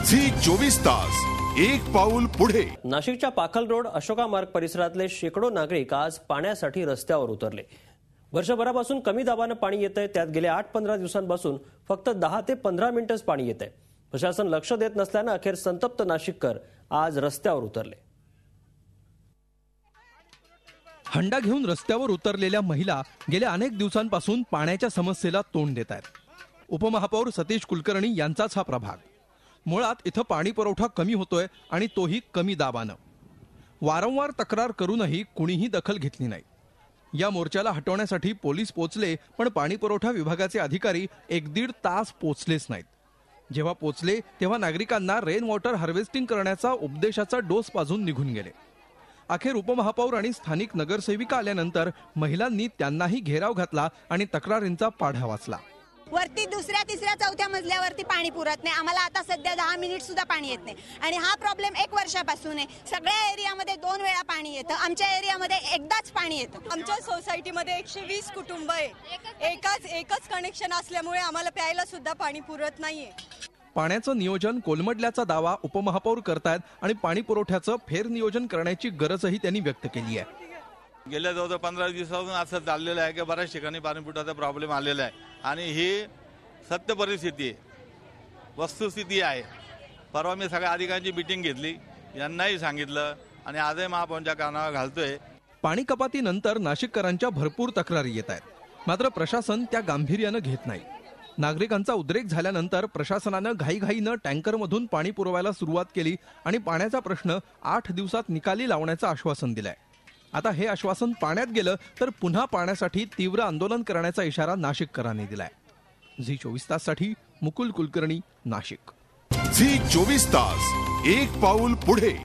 Zee 24 तास एक पाऊल पुढे। नाशिकच्या पाखल रोड अशोका मार्ग परिसरातले शेकडो नागरिक आज पाण्यासाठी रस्त्यावर उतरले। वर्षभरापासून कमी दाबाने पाणी येतंय, त्यात गेल्या 8-15 दिवसांपासून फक्त 10 ते 15 मिनिटच पाणी येतंय। प्रशासन लक्ष देत नसल्याने अखेर संतप्त नाशिककर आज रस्त्यावर उतरले। हंडा घेऊन रस्त्यावर उतरलेल्या महिला गेल्या अनेक दिवसांपासून पाण्याच्या समस्येला तोंड देत आहेत। उपमहापौर सतीश कुलकर्णी यांचाच हा प्रभाग। मुळात इथं पाणी पुरवठा कमी होतोय आणि तोही कमी दाबानं। वारंवार तक्रार करूनही कुणीही दखल घेतली नाही। या मोर्चाला हटवण्यासाठी पोलीस पोचले, पण पाणी पुरवठा विभागाचे अधिकारी 1-1.5 तास पोचलेच नाहीत। जेव्हा पोचले तेव्हा नागरिकांना रेन वॉटर हार्वेस्टिंग करण्याचा उपदेशाचा डोस पाजून निघून गेले। अखेर उपमहापौर आणि स्थानिक नगरसेविका आल्यानंतर महिलांनी त्यांनाही घेराव घातला आणि तक्रारींचा पाढा वाचला। वरती दुसऱ्या तिसऱ्या चौथ्या मजल्यावरती पाणी पुरत नाही। आम्हाला आता सध्या 10 मिनिट सुद्धा पाणी येत नाही आणि हा प्रॉब्लेम 1 वर्षापासून आहे। सगळ्या एरियामध्ये 2 वेळा पाणी येतं, आमच्या एरियामध्ये एकदाच पाणी येतं। आमच्या सोसायटीमध्ये 120 कुटुंब आहे, एकच कनेक्शन असल्यामुळे आम्हाला प्यायला सुद्धा पाणी पुरत नाहीये। पाण्याचं नियोजन कोलमडल्याचा दावा उपमहापौर करतायत आणि पाणी पुरवठ्याचं फेरनियोजन करण्याची गरजही त्यांनी व्यक्त केली आहे। गेल्या जवळ 15 दिवसापासून असं चाललेलं आहे की बऱ्याच ठिकाणी पाणीपुरवठ्याचा प्रॉब्लेम आलेला आहे आणि ही सत्य परिस्थिती आहे, वस्तुस्थिती आहे। परवा मी सगळ्या अधिकाऱ्यांची मीटिंग घेतली, यांनाही सांगितलं आणि आजही महापौरांच्या कानावर घालतोय। पाणी कपातीनंतर नाशिककरांच्या भरपूर तक्रारी येत आहेत, मात्र प्रशासन त्या गांभीर्यानं घेत नाही। नागरिकांचा उद्रेक झाल्यानंतर प्रशासनानं घाईघाईनं टँकरमधून पाणी पुरवायला सुरुवात केली आणि पाण्याचा प्रश्न 8 दिवसात निकाली लावण्याचं आश्वासन दिलंय। आता हे आश्वासन पाण्यात गेलं तर पुन्हा पाण्यासाठी तीव्र आंदोलन करण्याचा इशारा नाशिककरांनी दिलाय। झी 24 ताससाठी मुकुल कुलकर्णी, नाशिक। झी 24 तास एक पाऊल पुढे।